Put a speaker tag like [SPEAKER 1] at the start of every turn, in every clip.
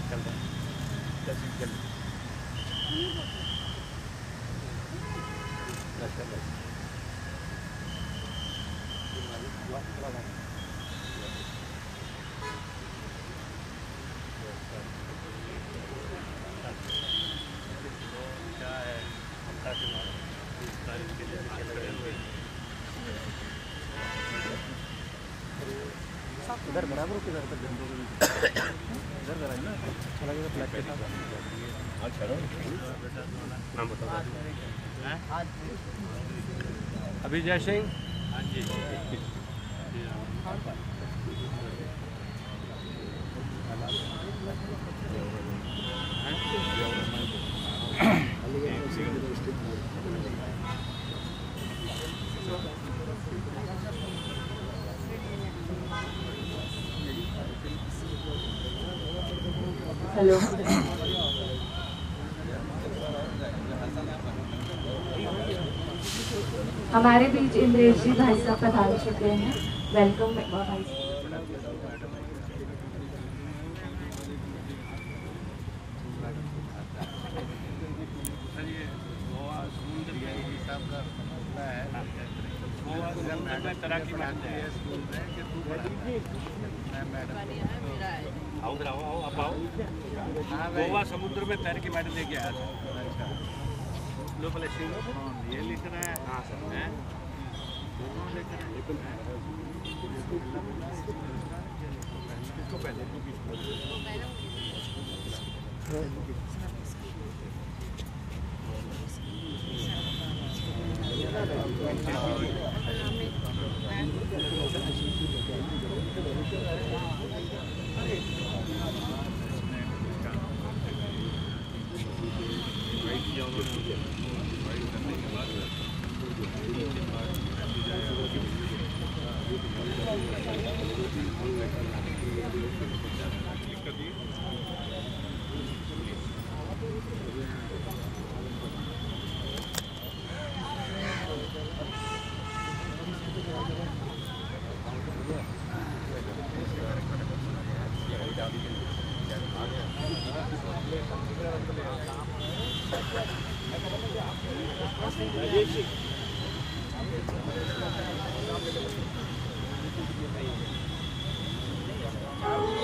[SPEAKER 1] चल रहा है। क्या है हमका चुनाव 30 तारीख के लिए खड़े हुए उधर बराबर किधर तक इधर कराई ना अच्छा लगेगा फ्लैग के साथ। नाम बताओ। अभिजय सिंह। हाँ जी
[SPEAKER 2] हेलो। हमारे बीच इंद्रेश जी भाई साहब पधार चुके हैं। वेलकम भाई।
[SPEAKER 1] तैराकी मानते हैं स्कूल में कि तू आओ उधर आओ आओ आप आओ। गोवा समुद्र में तैर के मैडल लेके आया था। अच्छा लो पहले ये लिख रहा है। हाँ सर हैं किसको पहले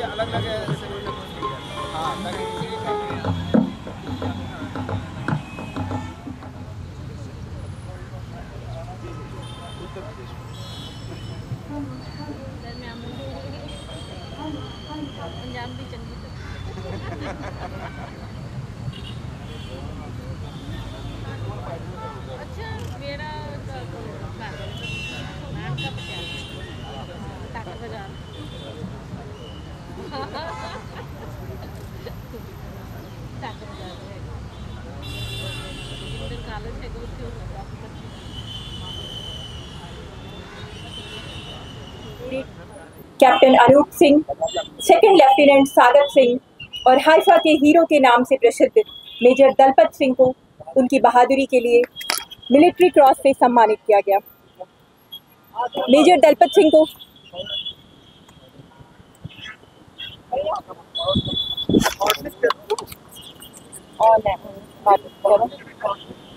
[SPEAKER 1] अलग अलग
[SPEAKER 3] पंजाब भी चंगी अच्छा मेरा नाम का टाक बाजार टाक बाजार कॉलेज है
[SPEAKER 4] captain Anup Singh, second lieutenant Sagar Singh और हाइफा के हीरो के नाम से प्रसिद्ध मेजर दलपत सिंह को उनकी बहादुरी के लिए मिलिट्री क्रॉस से सम्मानित किया गया। मेजर दलपत सिंह को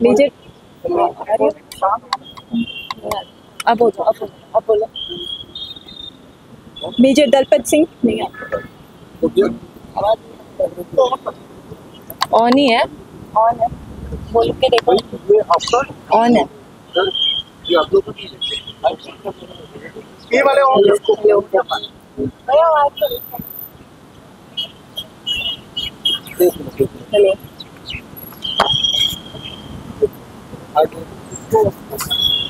[SPEAKER 4] मेजर अब बोलो मेजर दलपत सिंह नहीं ऑन ही है। ऑन है, बोल के देखो ऑन है। ये वाले हेलो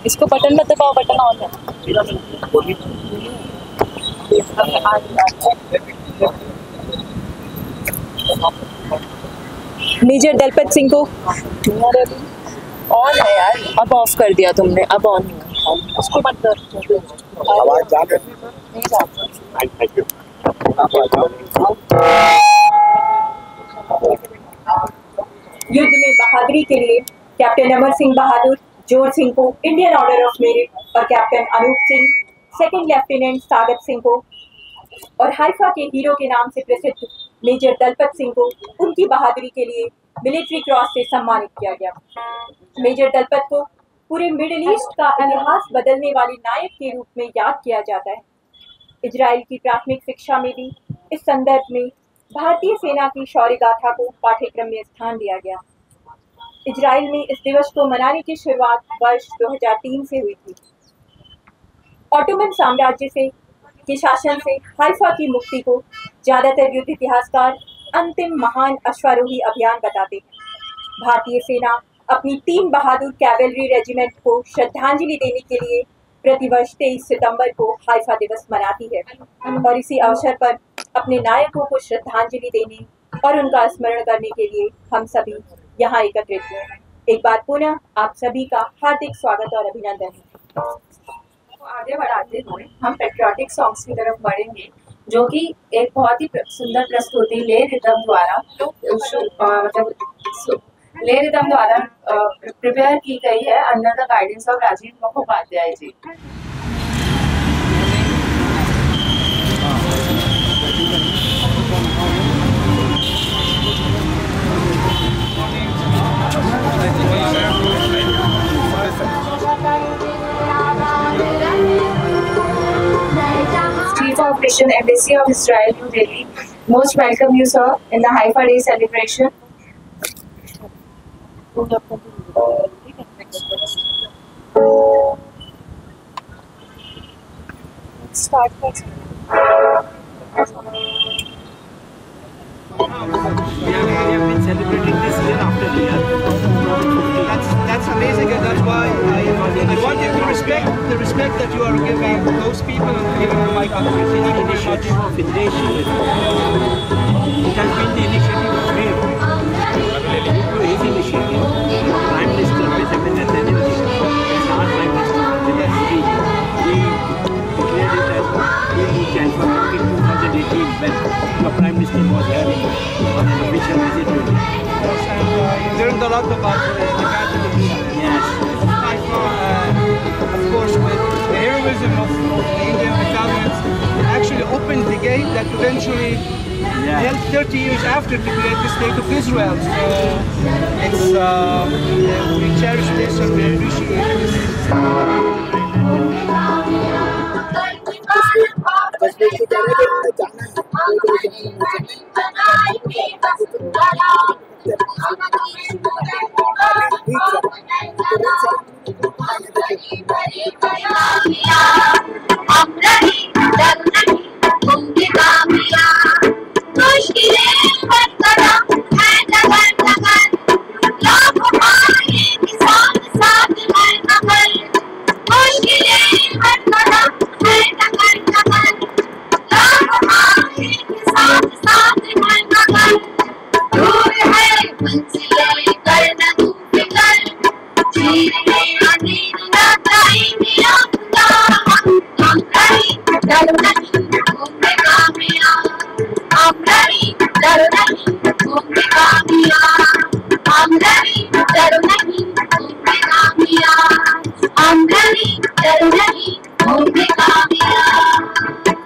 [SPEAKER 4] इसको बटन मत दबाओ, बटन ऑन है। मेजर दलपत सिंह को ऑन है यार, अब ऑफ कर दिया तुमने, अब ऑन है, उसको मत कर। आवाज जा नहीं जाती। युद्ध में बहादुरी के लिए कैप्टन अमर सिंह बहादुर, जोर सिंह को इंडियन ऑर्डर ऑफ मेरिट और captain Anup Singh, second lieutenant Sagar Singh को और हाइफा के हीरो के नाम से प्रसिद्ध मेजर दलपत सिंह को उनकी बहादुरी के लिए मिलिट्री क्रॉस से सम्मानित किया गया। मेजर दलपत को पूरे मिडिल ईस्ट का इतिहास बदलने वाले नायक के रूप में याद किया जाता है। इजराइल की प्राथमिक शिक्षा में भी इस संदर्भ में भारतीय सेना की शौर्य गाथा को पाठ्यक्रम में स्थान दिया गया। इजराइल में इस दिवस को मनाने की शुरुआत वर्ष 2003 से हुई थी। ऑटोमन साम्राज्य के शासन से हाइफा की मुक्ति को ज्यादातर युद्ध इतिहासकार अंतिम महान अश्वारोही अभियान बताते हैं। भारतीय सेना अपनी 3 बहादुर कैवेलरी रेजिमेंट को श्रद्धांजलि देने के लिए प्रतिवर्ष 23 सितंबर को हाइफा दिवस मनाती है और इसी अवसर पर अपने नायकों को श्रद्धांजलि देने और उनका स्मरण करने के लिए हम सभी यहाँ एकत्रित हुए हैं। एक बार पुनः आप सभी का हार्दिक स्वागत और अभिनंदन है।
[SPEAKER 2] आगे बढ़ाते हुए हम पेट्रियाटिक सॉन्ग्स की तरफ बढ़ेंगे, जो कि एक बहुत ही सुंदर प्रस्तुति ले रिदम द्वारा प्रिपेयर की गई है under the guidance of Rajiv Mukhopadhyay ji. Chief of Mission Embassy of Israel, New Delhi, most welcome you, sir, in the Haifa Day celebration. Start.
[SPEAKER 1] We have been celebrating this year after year.
[SPEAKER 5] That's amazing, and that's why I want you to respect the respect that you are giving those people and giving to my country. Thank you very much.
[SPEAKER 1] Initiative of federation. It has been the initiative of Grave. Due to his initiative, Prime Minister Benjamin Netanyahu, as our Prime Minister, he declared it as a Haifa in 2018 when the Prime Minister was having an official visit to India.
[SPEAKER 5] Yes, and you learned a lot about the capital of Israel.
[SPEAKER 1] Yes.
[SPEAKER 5] Haifa, of course, with the heroism of the Indian battalions, actually opened the gate that eventually held 30 years after to create the state of Israel. So it's we cherish this and we appreciate this.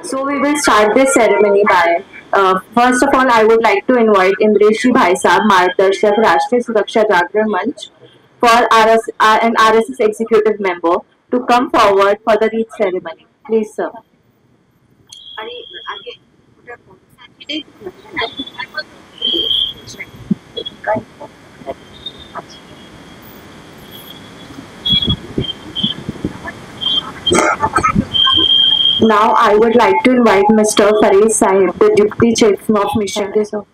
[SPEAKER 2] So we will start this ceremony by first of all I would like to invite Indreshi Bhai Sahab, Margdarshak Rashtriya Suraksha Jagran Manch for an RSS executive member to come forward for the wreath ceremony. Please, sir. Now I would like to invite Mr. Fareez Sahib, the Deputy Chief of Mission. Sir.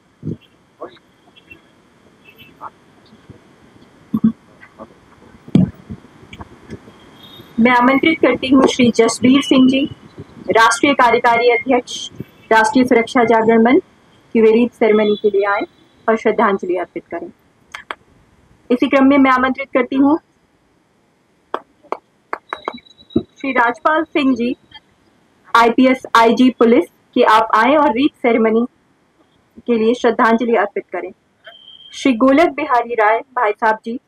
[SPEAKER 4] मैं आमंत्रित करती हूँ श्री जसबीर सिंह जी, राष्ट्रीय कार्यकारी अध्यक्ष राष्ट्रीय सुरक्षा जागरण मंच, की वे रीत सेरेमनी के लिए आए और श्रद्धांजलि अर्पित करें। इसी क्रम में मैं आमंत्रित करती हूँ Shri Rajpal Singh ji, IPS IG police, कि आप आए और रीत सेरेमनी के लिए श्रद्धांजलि अर्पित करें। श्री गोलक बिहारी राय भाई साहब जी,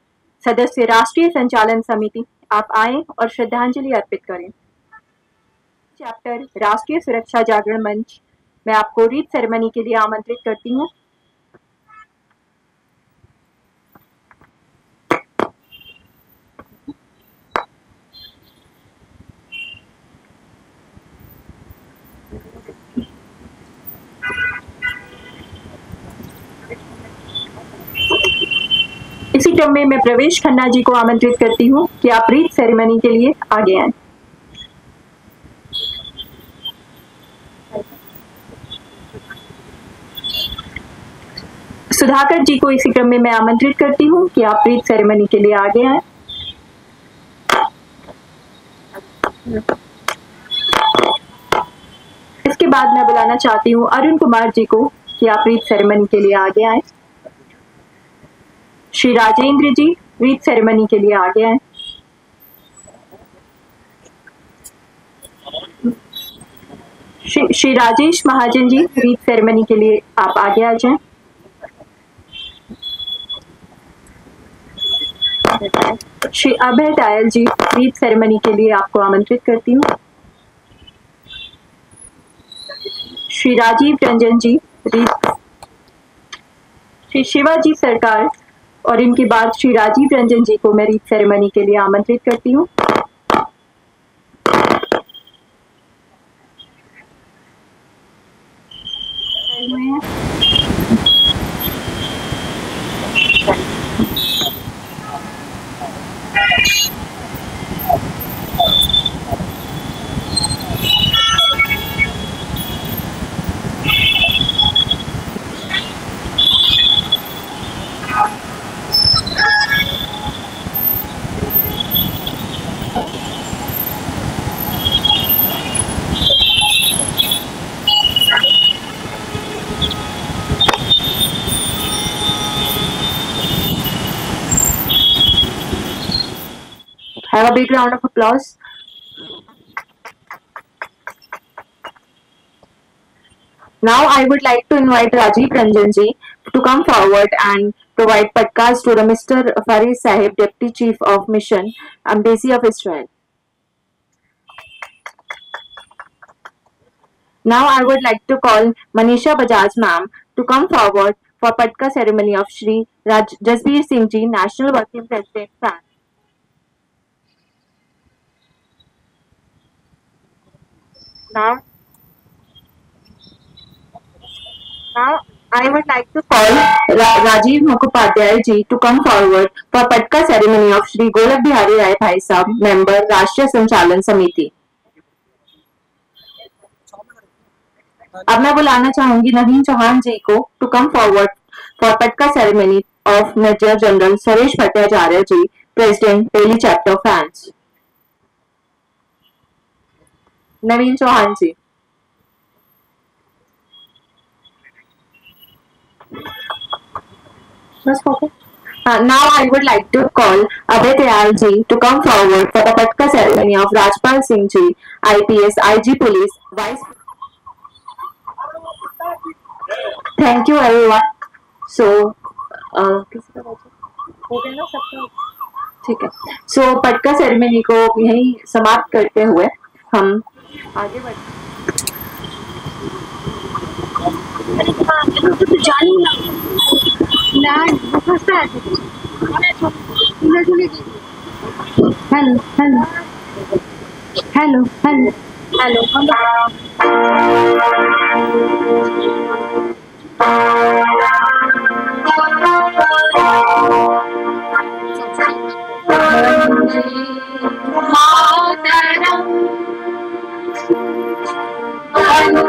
[SPEAKER 4] सदस्य राष्ट्रीय संचालन समिति, आप आए और श्रद्धांजलि अर्पित करें। चैप्टर राष्ट्रीय सुरक्षा जागरण मंच
[SPEAKER 2] मैं आपको रीड सेरेमनी के लिए आमंत्रित करती हूँ। इसी क्रम में मैं प्रवेश खन्ना जी को आमंत्रित करती हूँ कि आप रीड सेरेमनी के लिए आगे आएं। सुधाकर जी को इसी क्रम में मैं आमंत्रित करती हूँ कि आप रीड सेरेमनी के लिए आगे आएं। इसके बाद मैं बुलाना चाहती हूँ अरुण कुमार जी को कि आप रीड सेरेमनी के लिए आगे आएं। श्री राजेंद्र जी रीड सेरेमनी के लिए आगे आएं। श्री राजेश महाजन जी रीड सेरेमनी के लिए आप आगे आ जाएं। श्री अभय डायल जी रीड सेरेमनी के लिए आपको आमंत्रित करती हूँ। श्री राजीव रंजन जी रीड, श्री शिवाजी सरकार और इनके बाद श्री राजीव रंजन जी को मैं रीड सेरेमनी के लिए आमंत्रित करती हूँ। Have a big round of applause. Now I would like to invite Rajiv Ranjan ji to come forward and provide podcast to the Mr. Farid Sahib, Deputy Chief of Mission, Embassy of Israel. Now I would like to call Manisha Bajaj ma'am to come forward for podcast ceremony of Shri Jasbir Singh ji, National Working President, France. Now I would like to call Rajiv Mukhopadhyay ji to come forward for Patka ceremony of Shri Golak Bihari Rai Bhai Sahab, member Rashtriya Sanchalan Samiti. अब मैं बुलाना चाहूंगी नवीन चौहान जी को to come forward for patka ceremony of major general Suresh Bhattacharya ji, president Delhi chapter France. Naveen Chauhan ji. Now I would like to call Abhay Dayal ji to come forward for the Patka ceremony of Rajpal Singh ji, IPS, IG Police, Vice. Thank you everyone. So, हो गया ना सबका? ठीक है। So पटका ceremony को यहीं समाप्त करते हुए हम आगे बढ़ते hello hello hello hello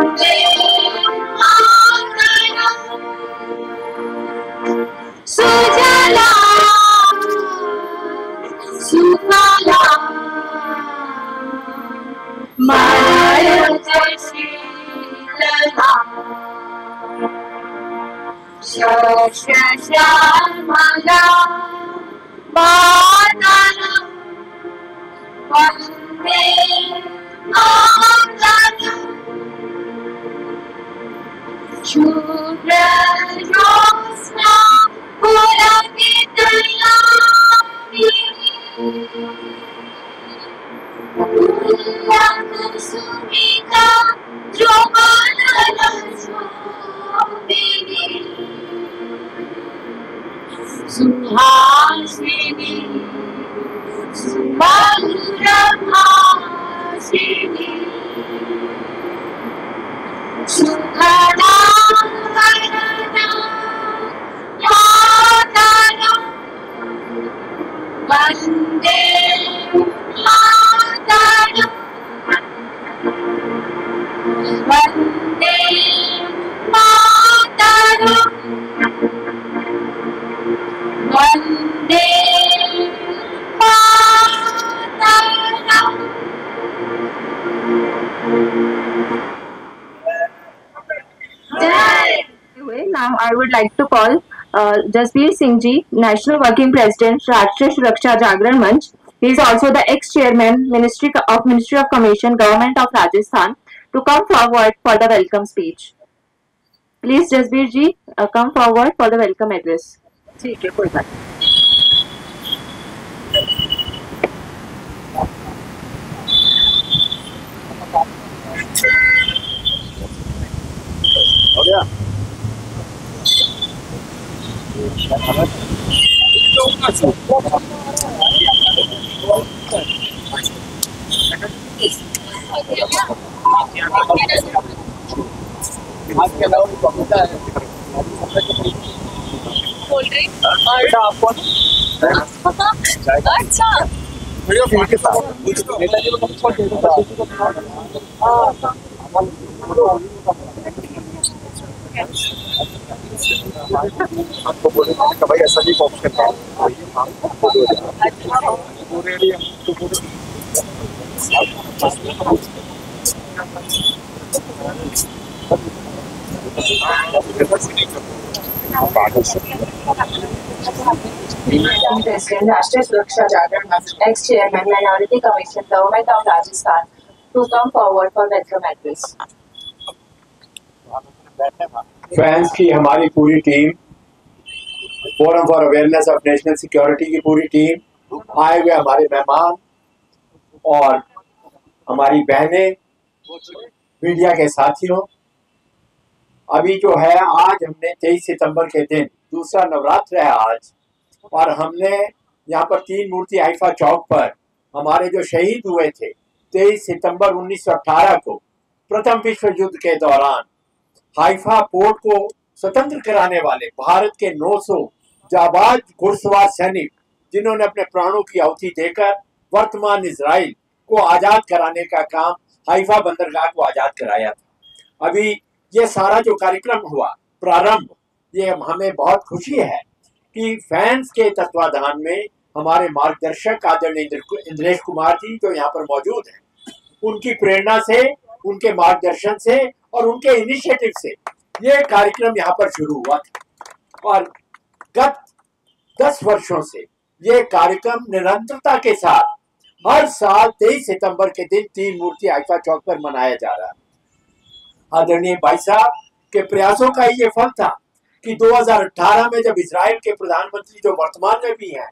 [SPEAKER 2] Sujala Suphala Maruti Sheetla Shyamala Mataram Vande Mataram शूद्रयोत्स्ना पुलकितयामिनी Sumita Jyotsna Suhasini सुमधुरभाषिणी Sukhda Varada Mataram Vande Mataram Vande Mataram Vande Mataram. Now I would like to call Jasbir Singh Ji, National Working President, Rashtriya Suraksha Jagran Manch. He is also the ex-chairman, Ministry of Commission, Government of Rajasthan, to come forward for the welcome speech. Please, Jasbir Ji, come forward for the welcome address. ठीक है, कोई बात नहीं।
[SPEAKER 6] हो गया?
[SPEAKER 3] अच्छा
[SPEAKER 6] आपको बोले कि भाई ऐसा भी ऑप्शन है
[SPEAKER 2] President, Rashtriya Suraksha Jagran Manch, ex-chairman, Minority Commission, Government of Rajasthan, to come forward for welcome address.
[SPEAKER 7] Fans की हमारी पूरी team, forum for awareness of national security की पूरी टीम, आए हुए हमारे मेहमान और हमारी बहनें, मीडिया के साथियों, अभी जो है आज हमने 23 सितंबर के दिन दूसरा नवरात्र है आज, और हमने यहाँ पर 3 मूर्ति हाइफा चौक पर हमारे जो शहीद हुए थे 23 सितंबर 1918 को प्रथम विश्व युद्ध के दौरान हाइफा पोर्ट को स्वतंत्र कराने वाले भारत के 900 जाबाज घुड़सवार सैनिक, जिन्होंने अपने प्राणों की आहुति देकर वर्तमान इजराइल को आजाद कराने का काम, हाइफा बंदरगाह को आजाद कराया था। अभी ये सारा जो कार्यक्रम हुआ प्रारंभ, ये हमें बहुत खुशी है कि फैंस के तत्वाधान में हमारे मार्गदर्शक आदरणीय इंद्रेश कुमार जी जो यहाँ पर मौजूद हैं, उनकी प्रेरणा से, उनके मार्गदर्शन से और उनके इनिशिएटिव से ये कार्यक्रम यहाँ पर शुरू हुआ था, और गत 10 वर्षों से ये कार्यक्रम निरंतरता के साथ हर साल 23 सितंबर के दिन 3 मूर्ति हाइफा चौक पर मनाया जा रहा है। आदरणीय भाई साहब के प्रयासों का ये फल था कि 2018 में जब इजराइल के प्रधानमंत्री जो वर्तमान में भी हैं,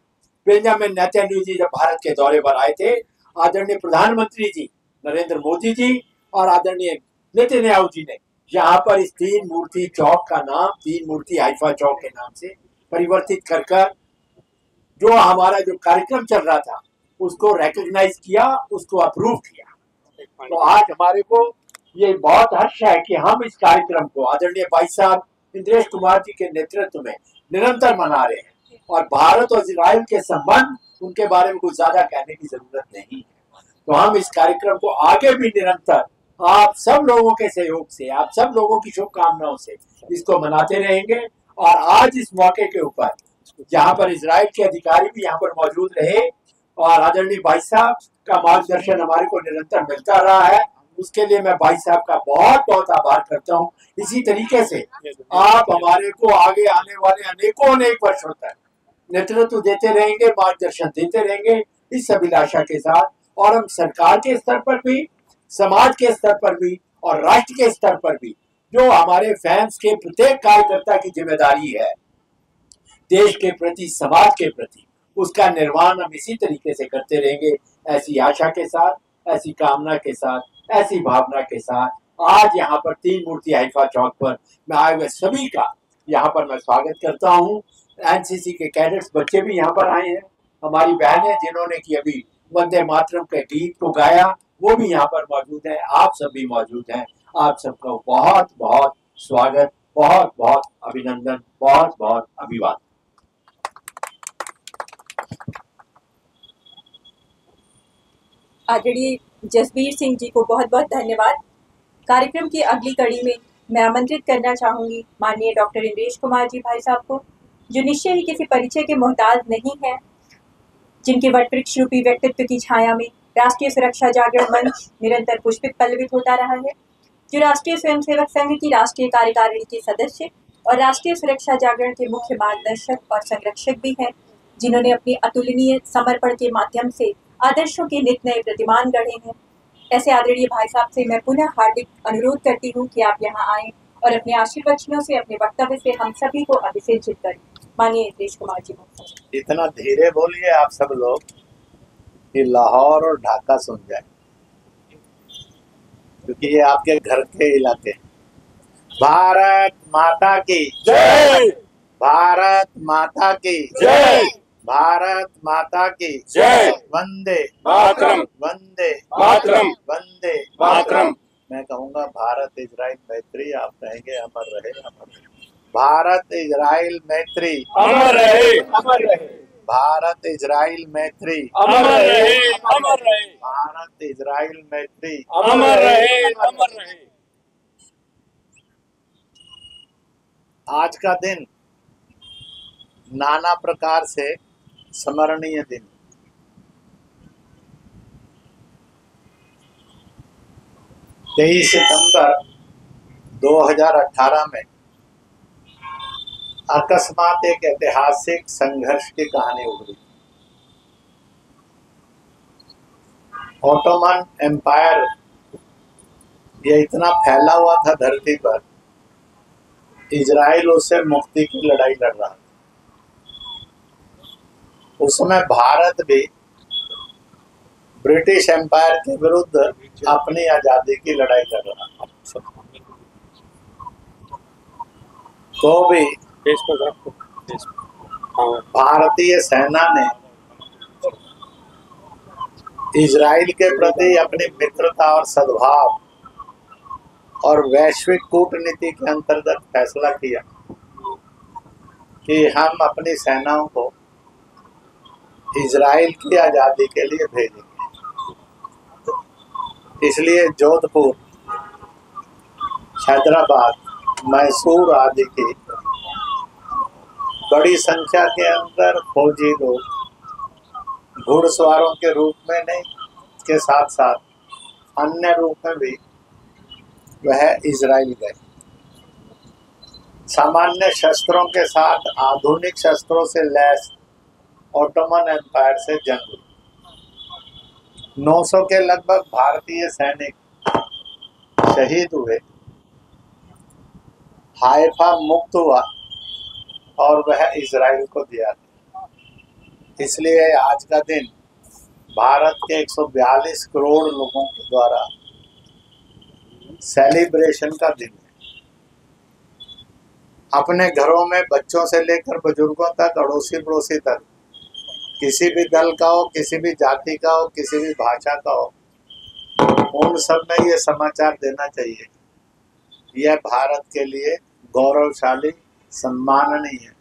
[SPEAKER 7] बेंजामिन नेतन्याहू जी, जब भारत के दौरे पर आए थे, आदरणीय प्रधानमंत्री जी नरेंद्र मोदी जी और आदरणीय नेतन्याहू जी ने यहाँ पर इस 3 मूर्ति चौक का नाम 3 मूर्ति हाइफा चौक के नाम से परिवर्तित कर जो हमारा जो कार्यक्रम चल रहा था उसको रिकॉग्नाइज किया, उसको अप्रूव किया। तो आज हमारे को ये बहुत हर्ष है कि हम इस कार्यक्रम को आदरणीय भाई साहब इंद्रेश कुमार जी के नेतृत्व में निरंतर मना रहे हैं, और भारत और इजराइल के संबंध, उनके बारे में कुछ ज्यादा कहने की जरूरत नहीं है। तो हम इस कार्यक्रम को आगे भी निरंतर आप सब लोगों के सहयोग से, आप सब लोगों की शुभकामनाओं से इसको मनाते रहेंगे। और आज इस मौके के ऊपर जहाँ पर इजराइल के अधिकारी भी यहाँ पर मौजूद रहे और आदरणीय भाई साहब का मार्गदर्शन हमारे को निरंतर मिलता रहा है, उसके लिए मैं भाई साहब का बहुत बहुत आभार करता हूँ। इसी तरीके से आप हमारे को आगे आने वाले अनेक वर्षों तक नेतृत्व देते रहेंगे, मार्गदर्शन देते रहेंगे, इस अभिलाषा के साथ। और हम सरकार के स्तर पर भी, समाज के स्तर पर भी और राष्ट्र के स्तर पर भी जो हमारे फैंस के प्रत्येक कार्यकर्ता की जिम्मेदारी है देश के प्रति, समाज के प्रति, उसका निर्वहन हम इसी तरीके से करते रहेंगे। ऐसी आशा के साथ, ऐसी कामना के साथ, ऐसी भावना के साथ आज यहाँ पर 3 मूर्ति हाइफा चौक पर मैं आए हुए सभी का यहाँ पर मैं स्वागत करता हूँ। एनसीसी के कैडेट्स बच्चे भी यहाँ पर आए हैं, हमारी बहनें जिन्होंने कि अभी वंदे मातरम के गीत को गाया वो भी यहाँ पर मौजूद हैं, आप सब भी मौजूद हैं। आप सबका बहुत बहुत स्वागत, बहुत बहुत अभिनंदन, बहुत बहुत अभिवादन।
[SPEAKER 4] आदरणीय जसबीर सिंह जी को बहुत बहुत धन्यवाद। कार्यक्रम की अगली कड़ी में मैं आमंत्रित करना चाहूँगी माननीय डॉक्टर इंद्रेश कुमार जी भाई साहब को, जो निश्चय ही किसी परिचय के मोहताज नहीं हैं, जिनके वटवृक्ष रूपी व्यक्तित्व की छाया में राष्ट्रीय सुरक्षा जागरण मंच निरंतर पुष्पित पल्लवित होता रहा है, जो राष्ट्रीय स्वयंसेवक संघ की राष्ट्रीय कार्यकारिणी के सदस्य और राष्ट्रीय सुरक्षा जागरण के मुख्य मार्गदर्शक और संरक्षक भी हैं, जिन्होंने अपनी अतुलनीय समर्पण के माध्यम से आदर्शों के नित नए प्रतिमान गढ़े हैं। ऐसे आदरणीय भाई साहब से मैं पुनः हार्दिक अनुरोध करती हूँ कि आप यहाँ आएं और अपने आशीर्वचनों से, अपने वक्तव्य से हम सभी को अभिषेचित करें। माननीय इंद्रेश कुमार जी।
[SPEAKER 8] इतना धीरे बोलिए आप सब लोग कि लाहौर और ढाका सुन जाए, क्योंकि ये आपके घर के इलाके। भारत माता की जय, भारत माता की जय, भारत माता की जय, वंदे मातरम, वंदे मातरम, वंदे मातरम। मैं कहूँगा भारत इजराइल मैत्री, आप कहेंगे अमर रहे, अमर रहे। भारत इजराइल मैत्री अमर रहे, अमर रहे। भारत इजराइल मैत्री अमर रहे, अमर रहे। भारत इजराइल मैत्री अमर रहे, अमर रहे। आज का दिन नाना प्रकार से स्मरणीय दिन। 23 सितंबर 2018 में अकस्मात एक ऐतिहासिक संघर्ष की कहानी उभरी। ऑटोमन एम्पायर ये इतना फैला हुआ था धरती पर, इजराइल उससे मुक्ति की लड़ाई लड़ रहा था। उस समय भारत भी ब्रिटिश एम्पायर के विरुद्ध अपनी आजादी की लड़ाई लड़ रहा था। तो भी भारतीय सेना ने इजराइल के प्रति अपनी मित्रता और सद्भाव और वैश्विक कूटनीति के अंतर्गत फैसला किया कि हम अपनी सेनाओं को इजराइल की आजादी के लिए भेजेंगे। इसलिए जोधपुर, हैदराबाद, मैसूर आदि की बड़ी संख्या के अंदर फौजी लोग घुड़सवारों के रूप में नहीं के साथ साथ अन्य रूप में भी वह इजराइल गए। सामान्य शस्त्रों के साथ आधुनिक शस्त्रों से लैस ऑटोमन एम्पायर से जंग हुई। 900 के लगभग भारतीय सैनिक शहीद हुए। हाइफा मुक्त हुआ और वह इजराइल को दिया। इसलिए आज का दिन भारत के 142 करोड़ लोगों के द्वारा सेलिब्रेशन का दिन है। अपने घरों में बच्चों से लेकर बुजुर्गों तक, अड़ोसी पड़ोसी तक, किसी भी दल का हो, किसी भी जाति का हो, किसी भी भाषा का हो, उन सब में ये समाचार देना चाहिए। यह भारत के लिए गौरवशाली, सम्माननीय है।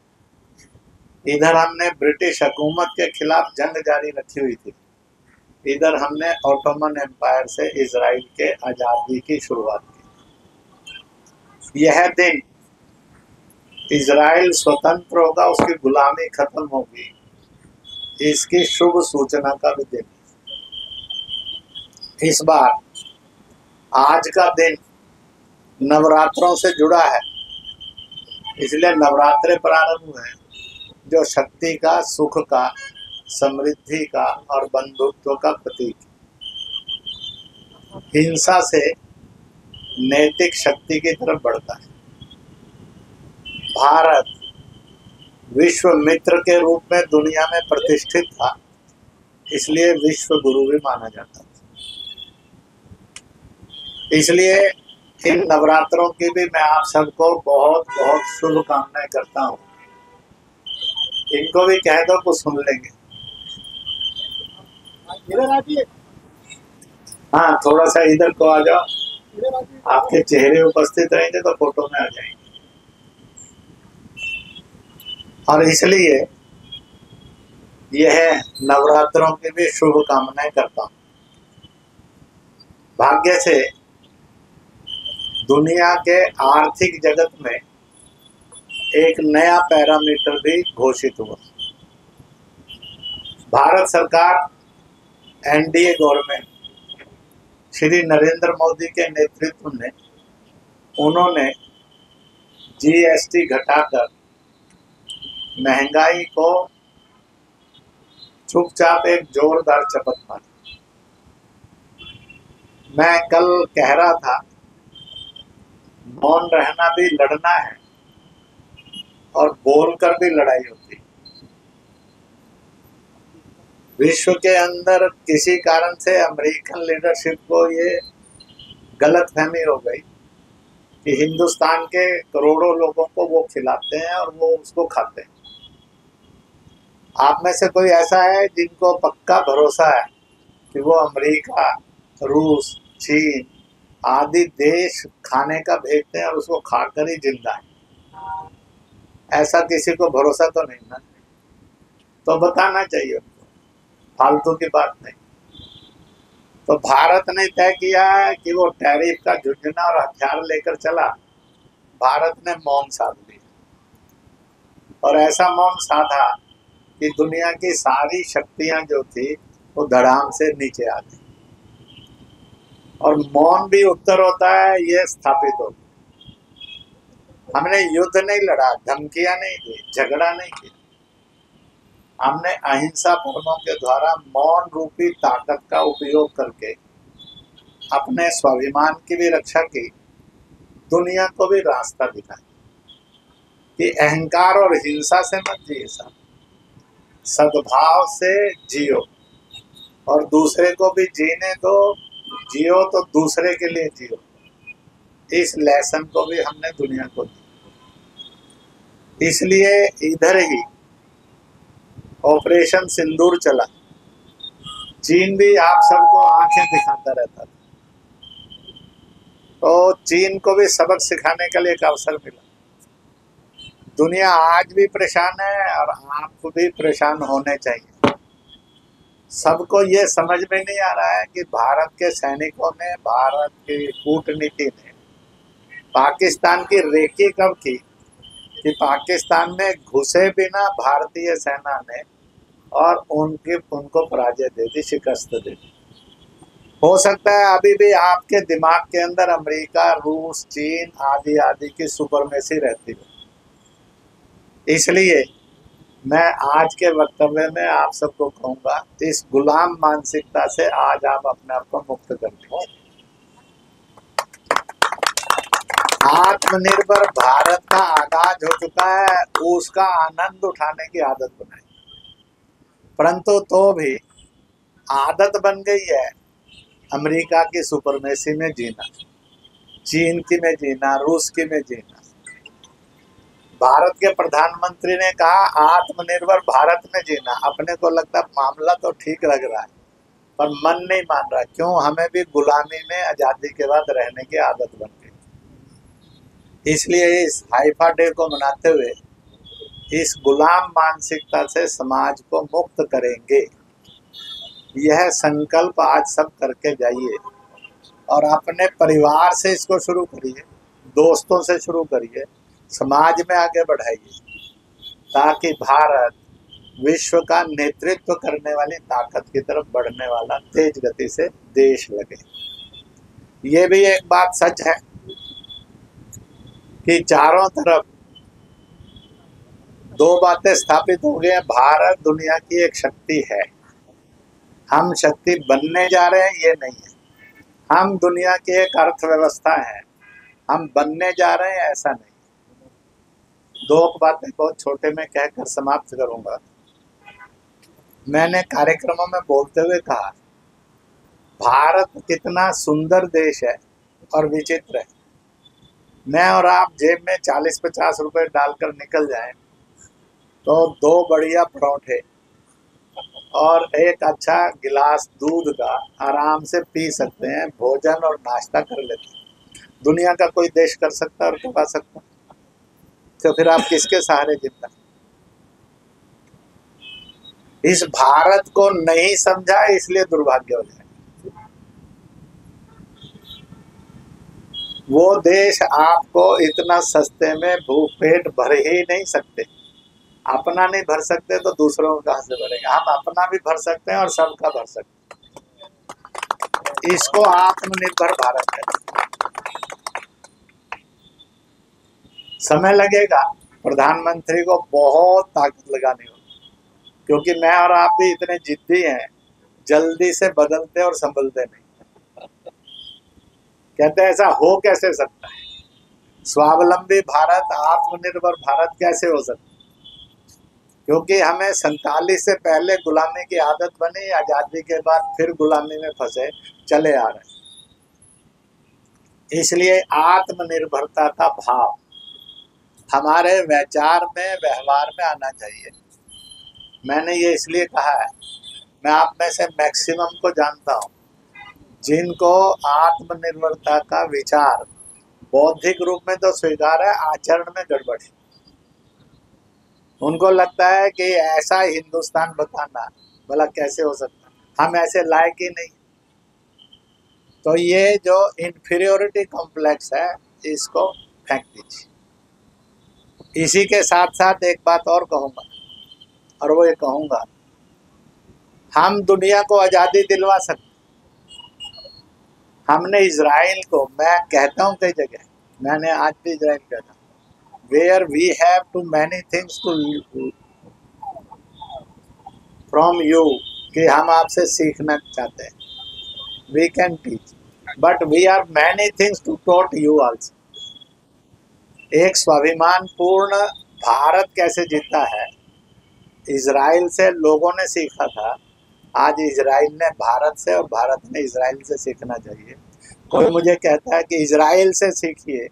[SPEAKER 8] इधर हमने ब्रिटिश हुकूमत के खिलाफ जंग जारी रखी हुई थी, इधर हमने ऑटोमन एम्पायर से इजराइल के आज़ादी की शुरुआत की। यह दिन इजराइल स्वतंत्र होगा, उसकी गुलामी खत्म होगी, इसकी शुभ सूचना का भी दिन। इस बार आज का दिन नवरात्रों से जुड़ा है, इसलिए नवरात्रे प्रारंभ हुए हैं, जो शक्ति का, सुख का, समृद्धि का और बंधुत्व का प्रतीक। हिंसा से नैतिक शक्ति की तरफ बढ़ता है। भारत विश्व मित्र के रूप में दुनिया में प्रतिष्ठित था, इसलिए विश्व गुरु भी माना जाता था। इसलिए इन नवरात्रों की भी मैं आप सबको बहुत बहुत शुभकामनाएं करता हूँ। इनको भी कह दो कुछ सुन लेंगे। हाँ, थोड़ा सा इधर को आ जाओ, आपके चेहरे उपस्थित रहेंगे तो फोटो में आ जाएंगे। और इसलिए यह नवरात्रों की भी शुभकामनाएं करता हूँ। भाग्य से दुनिया के आर्थिक जगत में एक नया पैरामीटर भी घोषित हुआ। भारत सरकार, एनडीए गवर्नमेंट, श्री नरेंद्र मोदी के नेतृत्व में उन्होंने जीएसटी घटाकर महंगाई को चुपचाप एक जोरदार चपत मारी। मैं कल कह रहा था, मौन रहना भी लड़ना है और बोलकर भी लड़ाई होती है। विश्व के अंदर किसी कारण से अमेरिकन लीडरशिप को ये गलतफहमी हो गई कि हिंदुस्तान के करोड़ों लोगों को वो खिलाते हैं और वो उसको खाते हैं। आप में से कोई ऐसा है जिनको पक्का भरोसा है कि वो अमेरिका, रूस, चीन आदि देश खाने का भेजते हैं और उसको खाकर ही जिंदा है? ऐसा किसी को भरोसा तो नहीं ना, तो बताना चाहिए उनको, फालतू की बात नहीं। तो भारत ने तय किया है कि वो टैरिफ का झुंझुना और हथियार लेकर चला। भारत ने मौन साध लिया और ऐसा मौन साधा कि दुनिया की सारी शक्तियां जो थी वो धड़ाम से नीचे आ गई। और मौन भी उत्तर होता है, ये स्थापित हो। हमने युद्ध नहीं लड़ा, धमकियां नहीं दी, झगड़ा नहीं किया। हमने अहिंसा परमों के द्वारा मौन रूपी ताकत का उपयोग करके अपने स्वाभिमान की भी रक्षा की, दुनिया को भी रास्ता दिखाया कि अहंकार और हिंसा से मत जिए साहब, सद्भाव से जियो और दूसरे को भी जीने दो। जियो तो दूसरे के लिए जियो। इस लेसन को भी हमने दुनिया को दी। इसलिए इधर ही ऑपरेशन सिंदूर चला। चीन भी आप सबको आंखें दिखाता रहता था, तो चीन को भी सबक सिखाने के लिए एक अवसर मिला। दुनिया आज भी परेशान है और आपको भी परेशान होने चाहिए। सबको ये समझ में नहीं आ रहा है कि भारत के सैनिकों ने, भारत की कूटनीति ने पाकिस्तान की रेकी कब की कि पाकिस्तान में घुसे बिना भारतीय सेना ने और उनको पराजय दे दी, शिकस्त दे दी। हो सकता है अभी भी आपके दिमाग के अंदर अमेरिका, रूस, चीन आदि आदि की सुपरमेसी रहती है। इसलिए मैं आज के वक्तव्य में आप सबको कहूंगा, इस गुलाम मानसिकता से आज आप अपने आप को मुक्त कर लीजिए। आत्मनिर्भर भारत का आगाज हो चुका है, उसका आनंद उठाने की आदत बनाई। परंतु तो भी आदत बन गई है अमेरिका की सुपरमेसी में जीना, चीन की में जीना, रूस की में जीना। भारत के प्रधानमंत्री ने कहा आत्मनिर्भर भारत में जीना। अपने को लगता मामला तो ठीक लग रहा है पर मन नहीं मान रहा। क्यों? हमें भी गुलामी में आजादी के बाद रहने की आदत बन गई। इसलिए इस हाइफा डे को मनाते हुए इस गुलाम मानसिकता से समाज को मुक्त करेंगे, यह संकल्प आज सब करके जाइए। और अपने परिवार से इसको शुरू करिए, दोस्तों से शुरू करिए, समाज में आगे बढ़ाइए, ताकि भारत विश्व का नेतृत्व करने वाली ताकत की तरफ बढ़ने वाला तेज गति से देश लगे। ये भी एक बात सच है कि चारों तरफ दो बातें स्थापित हो गई हैं। भारत दुनिया की एक शक्ति है, हम शक्ति बनने जा रहे हैं ये नहीं है। हम दुनिया की एक अर्थव्यवस्था है, हम बनने जा रहे हैं ऐसा नहीं। दो बातें बहुत छोटे में कहकर समाप्त करूंगा। मैंने कार्यक्रमों में बोलते हुए कहा भारत कितना सुंदर देश है और विचित्र है। मैं और आप जेब में 40-50 रुपए डालकर निकल जाएं तो 2 बढ़िया परोठे और एक अच्छा गिलास दूध का आराम से पी सकते हैं, भोजन और नाश्ता कर लेते हैं। दुनिया का कोई देश कर सकता है और करवा सकता है, तो फिर आप किसके सहारे जिंदा? इस भारत को नहीं समझा, इसलिए दुर्भाग्य हो जाए। वो देश आपको इतना सस्ते में भूख पेट भर ही नहीं सकते। अपना नहीं भर सकते तो दूसरों का कहां से भरेगा? हम अपना भी भर सकते हैं और सबका भर सकते हैं। इसको आत्मनिर्भर भारत है। समय लगेगा, प्रधानमंत्री को बहुत ताकत लगानी होगी, क्योंकि मैं और आप भी इतने जिद्दी हैं, जल्दी से बदलते और संभलते नहीं। कहते हैं ऐसा हो कैसे सकता है? स्वावलंबी भारत, आत्मनिर्भर भारत कैसे हो सकता है? क्योंकि हमें 47 से पहले गुलामी की आदत बनी, आजादी के बाद फिर गुलामी में फंसे चले आ रहे हैं। इसलिए आत्मनिर्भरता का भाव हमारे विचार में, व्यवहार में आना चाहिए। मैंने ये इसलिए कहा है, मैं आप में से मैक्सिमम को जानता हूँ जिनको आत्मनिर्भरता का विचार बौद्धिक रूप में तो स्वीकार है, आचरण में गड़बड़ है। उनको लगता है कि ऐसा हिंदुस्तान बताना भला कैसे हो सकता है, हम ऐसे लायक ही नहीं। तो ये जो इन्फीरियोरिटी कॉम्प्लेक्स है, इसको फेंक दीजिए। इसी के साथ साथ एक बात और कहूँगा, और वो ये कहूँगा, हम दुनिया को आज़ादी दिलवा सकते। हमने इजराइल को, मैं कहता हूँ कई जगह, मैंने आज भी इजराइल कहता, where we have too many things to from you, कि हम आपसे सीखना चाहते हैं, we can teach, but we are many things to taught you also। एक स्वाभिमान पूर्ण भारत कैसे जीता है, इजराइल से लोगों ने सीखा था। आज इजराइल ने भारत से और भारत ने इजराइल से सीखना चाहिए। कोई मुझे कहता है कि इजराइल से सीखिए,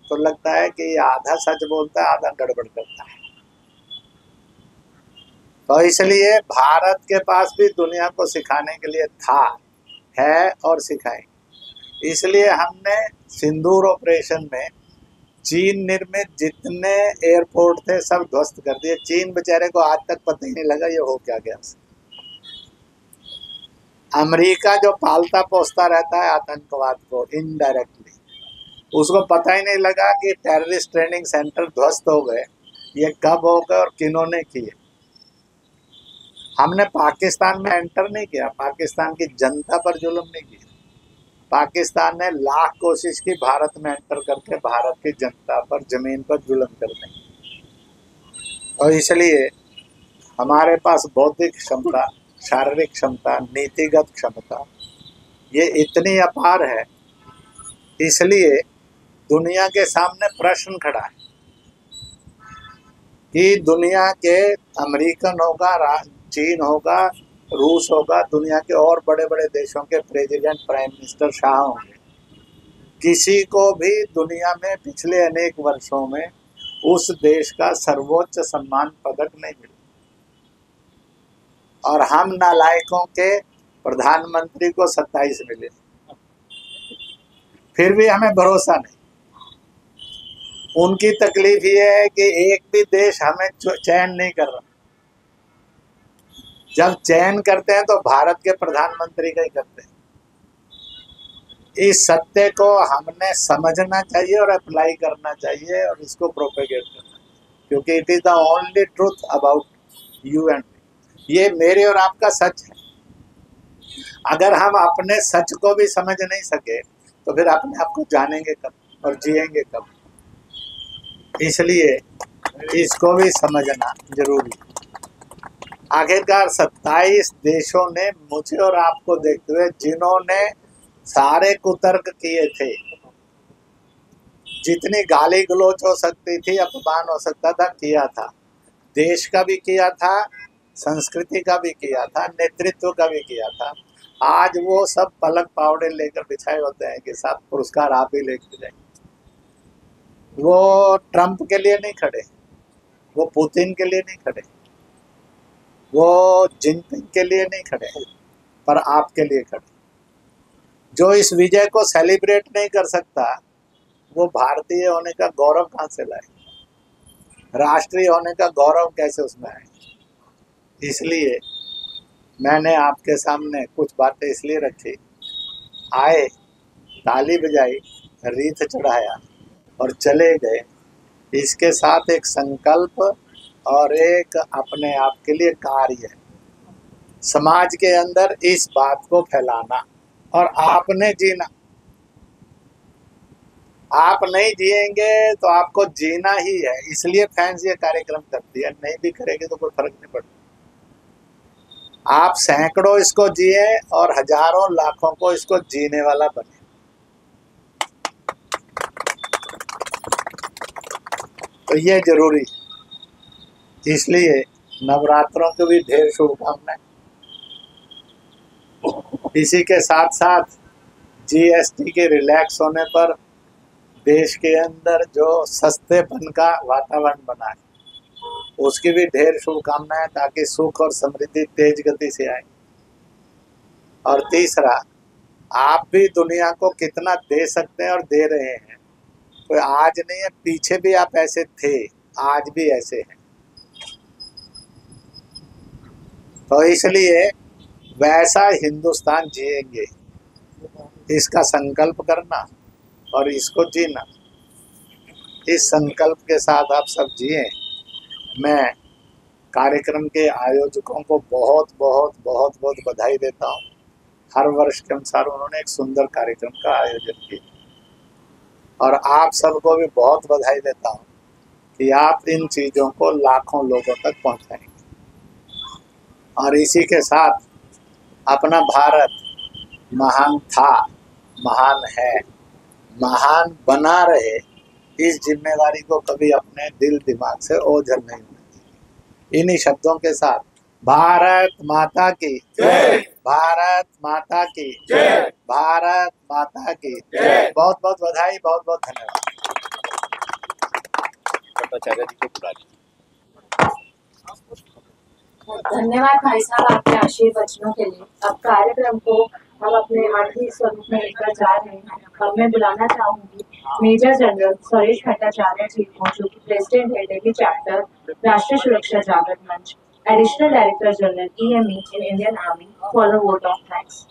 [SPEAKER 8] तो लगता है कि आधा सच बोलता है, आधा गड़बड़ करता है। तो इसलिए भारत के पास भी दुनिया को सिखाने के लिए था, है और सिखाएंगे। इसलिए हमने सिंदूर ऑपरेशन में चीन निर्मित जितने एयरपोर्ट थे सब ध्वस्त कर दिए। चीन बेचारे को आज तक पता ही नहीं लगा ये हो क्या गया। अमेरिका जो पालता पोसता रहता है आतंकवाद को इनडायरेक्टली, उसको पता ही नहीं लगा कि टेररिस्ट ट्रेनिंग सेंटर ध्वस्त हो गए, ये कब हो गए और किन्होंने किए। हमने पाकिस्तान में एंटर नहीं किया, पाकिस्तान की जनता पर जुल्म नहीं किया। पाकिस्तान ने लाख कोशिश की भारत में एंटर करके भारत की जनता पर, जमीन पर जुल्म करने की। और इसलिए हमारे पास बौद्धिक क्षमता, शारीरिक क्षमता, नीतिगत क्षमता ये इतनी अपार है। इसलिए दुनिया के सामने प्रश्न खड़ा है कि दुनिया के अमेरिकन होगा, चीन होगा, रूस होगा, दुनिया के और बड़े बड़े देशों के प्रेसिडेंट, प्राइम मिनिस्टर, शाह होंगे, किसी को भी दुनिया में पिछले अनेक वर्षों में उस देश का सर्वोच्च सम्मान पदक नहीं मिला। और हम नालायकों के प्रधानमंत्री को 27 मिले, फिर भी हमें भरोसा नहीं। उनकी तकलीफ ये है कि एक भी देश हमें चयन नहीं कर रहा। जब चयन करते हैं तो भारत के प्रधानमंत्री का ही करते हैं। इस सत्य को हमने समझना चाहिए और अप्लाई करना चाहिए और इसको प्रोपेगेट करना चाहिए, क्योंकि it is the only truth about you and me. ये मेरे और आपका सच है। अगर हम अपने सच को भी समझ नहीं सके तो फिर अपने आप को जानेंगे कब और जिएंगे कब। इसलिए इसको भी समझना जरूरी है। आखिरकार 27 देशों ने मुझे और आपको देखते हुए, जिन्होंने सारे कुतर्क किए थे, जितनी गाली गलौच हो सकती थी, अपमान हो सकता था, किया था। देश का भी किया था, संस्कृति का भी किया था, नेतृत्व का भी किया था। आज वो सब पलक पावड़े लेकर बिछाए होते हैं कि साहब पुरस्कार आप ही लेकर जाएंगे। वो ट्रंप के लिए नहीं खड़े, वो पुतिन के लिए नहीं खड़े, वो जिनपिंग के लिए नहीं खड़े, पर आपके लिए खड़े। जो इस विजय को सेलिब्रेट नहीं कर सकता, वो भारतीय होने का गौरव कहाँ से लाए, राष्ट्रीय होने का गौरव कैसे उसमें आए। इसलिए मैंने आपके सामने कुछ बातें इसलिए रखी, आए, ताली बजाई, रीत चढ़ाया और चले गए। इसके साथ एक संकल्प और एक अपने आप के लिए कार्य है, समाज के अंदर इस बात को फैलाना और आपने जीना। आप नहीं जिएंगे तो आपको जीना ही है, इसलिए फैंस ये कार्यक्रम करती है। नहीं भी करेंगे तो कोई फर्क नहीं पड़ता। आप सैकड़ों इसको जिए और हजारों लाखों को इसको जीने वाला बने। तो ये जरूरी है। इसलिए नवरात्रों की भी ढेर शुभकामनाएं। इसी के साथ साथ जीएसटी के रिलैक्स होने पर देश के अंदर जो सस्तेपन का वातावरण बना है, उसकी भी ढेर शुभकामनाएं, ताकि सुख और समृद्धि तेज गति से आए। और तीसरा, आप भी दुनिया को कितना दे सकते हैं और दे रहे हैं। कोई आज नहीं है, पीछे भी आप ऐसे थे, आज भी ऐसे हैं। तो इसलिए वैसा हिंदुस्तान जिएंगे, इसका संकल्प करना और इसको जीना। इस संकल्प के साथ आप सब जिए। मैं कार्यक्रम के आयोजकों को बहुत बहुत बहुत बहुत बधाई देता हूँ। हर वर्ष के अनुसार उन्होंने एक सुंदर कार्यक्रम का आयोजन किया और आप सबको भी बहुत बधाई देता हूँ कि आप इन चीज़ों को लाखों लोगों तक पहुँचाएंगे। और इसी के साथ अपना भारत महान था, महान है, महान बना रहे, इस जिम्मेवारी को कभी अपने दिल दिमाग से ओझल नहीं होती। इन्हीं शब्दों के साथ भारत माता की जय, भारत माता की जय, भारत माता की जय। बहुत बहुत बधाई, बहुत बहुत धन्यवाद।
[SPEAKER 7] भट्टाचार्य जी को बुला लीजिए।
[SPEAKER 2] धन्यवाद भाई साहब आपके आशीर्वचनों के लिए। अब कार्यक्रम को हम अपने आखिरी स्वरूप में लेकर जा रहे हैं। अब मैं बुलाना चाहूंगी मेजर जनरल सुरेश भट्टाचार्य जी को, जो कि प्रेसिडेंट है दिल्ली चैप्टर राष्ट्रीय सुरक्षा जागरण मंच, additional director general EME in Indian Army, for the vote of thanks.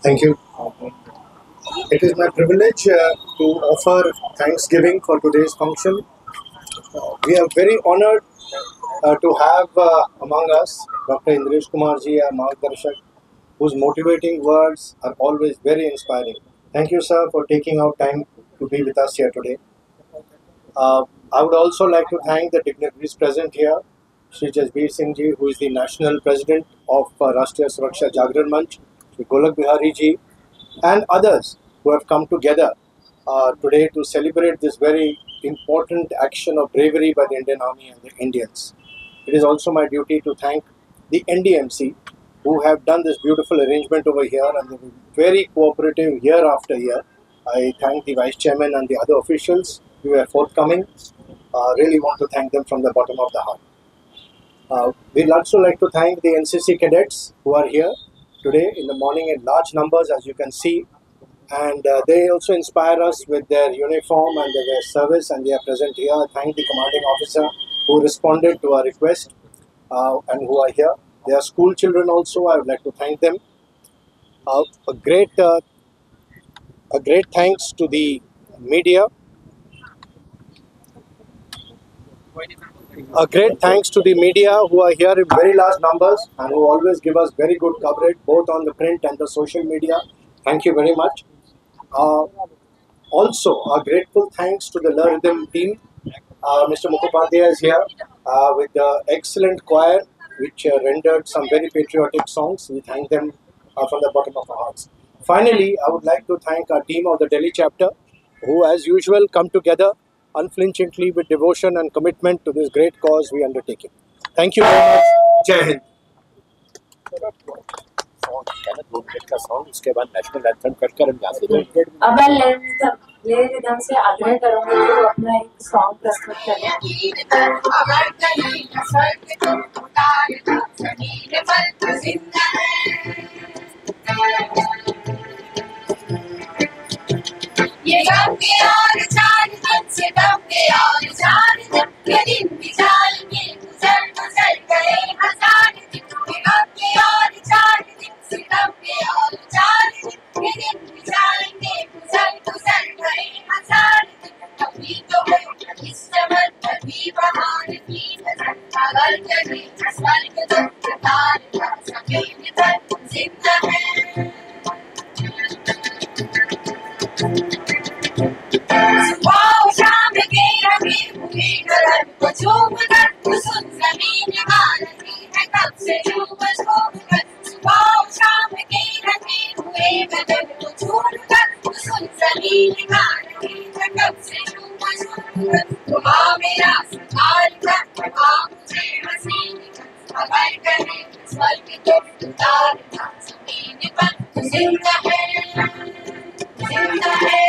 [SPEAKER 6] Thank you. It is my privilege to offer Thanksgiving for today's function. We are very honored to have among us Dr. Indresh Kumar ji, our Margdarshak, whose motivating words are always very inspiring. Thank you, sir, for taking out time to be with us here today. I would also like to thank the dignitaries present here, Shri Jasbir Singh ji, who is the National President of Rashtriya Suraksha Jagran Manch, Shri Golak Bihari ji, and others who have come together today to celebrate this very important action of bravery by the Indian Army and the Indians. It is also my duty to thank the NDMC, who have done this beautiful arrangement over here, and they were very cooperative year after year. I thank the Vice Chairman and the other officials who were forthcoming. Really want to thank them from the bottom of the heart. We'd also like to thank the NCC cadets who are here today in the morning in large numbers, as you can see, and they also inspire us with their uniform and their service, and they are present here. I thank the commanding officer who responded to our request and who are here. They are school children also. I would like to thank them. A great thanks to the media. A great thanks to the media who are here in very large numbers and who always give us very good coverage both on the print and the social media. Thank you very much. Also, a grateful thanks to the La Rhythm team. Mr. Mukhopadhyay is here with the excellent choir which rendered some very patriotic songs. We thank them from the bottom of our hearts. Finally, I would like to thank our team of the Delhi chapter, who as usual come together unflinchingly with devotion and commitment to this great cause we undertaking. Thank you very much. Jai Hind.
[SPEAKER 7] 2 minute का song, उसके बाद national anthem cut कर हम यहाँ से
[SPEAKER 2] ये rhythm से आग्रह करूंगी कि वो अपना एक सॉन्ग प्रस्तुत करें।
[SPEAKER 9] ये गम के और चार दिन से गम के और चार दिन ये दिन भी जाएंगे गुजर गुजर गए हजार दिन। ये गम के और चार दिन से गम के और चार दिन ये दिन भी जाएंगे गुजर गुजर गए हजार दिन। कभी तो हो इस चमन कभी बहार की नजर अगर कभी स्वर्ग तो तार का सफेद तर जिंदा है। सुबह शाम के रंगे हुए गगन को चूम कर कुसुम जमीन गा रही है कब से झूम झूम कर। सुबह शाम के रंगे हुए गगन को चूम कर कुसुम जमीन गा रही है कब से झूम झूम कर। दुआ मेरा संभाल कर दुआ मुझे हसीन कर अगर कहे स्वर्ग तो उतारना जमीन पर जिंदा है जिंदा है।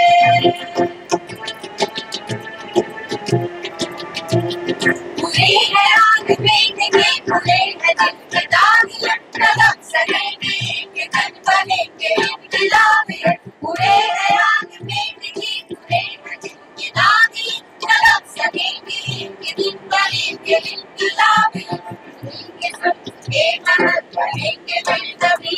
[SPEAKER 9] बुरे है आग पेट के बुरे है दिल के दाग कदम सहेंगे के तन बनेंगे इनकलाब। बुरे है आग पेट के बुरे है दिल के दाग कदम सहेंगे के दिन बनेंगे इनकलाब। के सब एक हाथ बढ़ेंगे बेदबी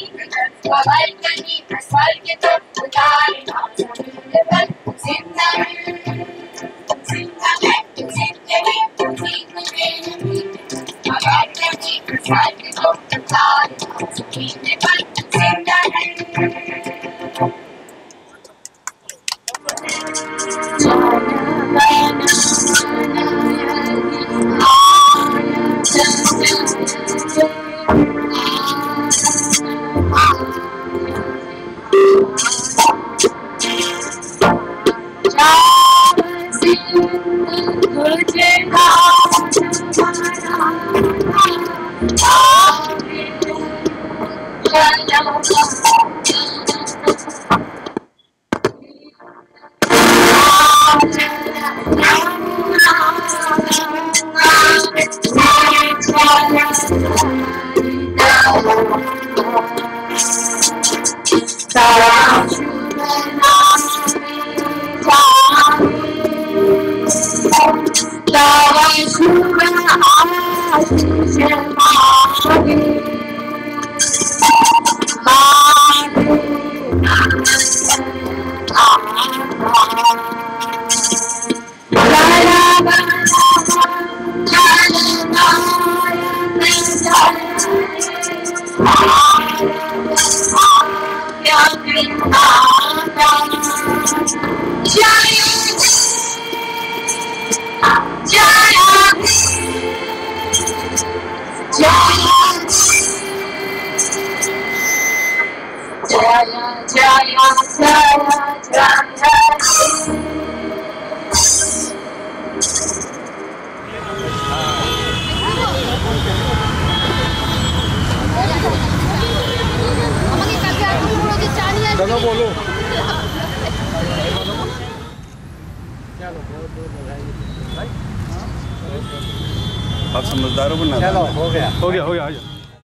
[SPEAKER 9] खबर कहीं स्वर्ग तो उतारना जमीन पर जिंदा है जिंदा है जिंदगी अगर कभी स्वर्ग तो उतारना जमीन पर जिंदा है।
[SPEAKER 5] चलो बोलो। आप समझदारों को ना।
[SPEAKER 6] चलो हो गया
[SPEAKER 5] हो गया।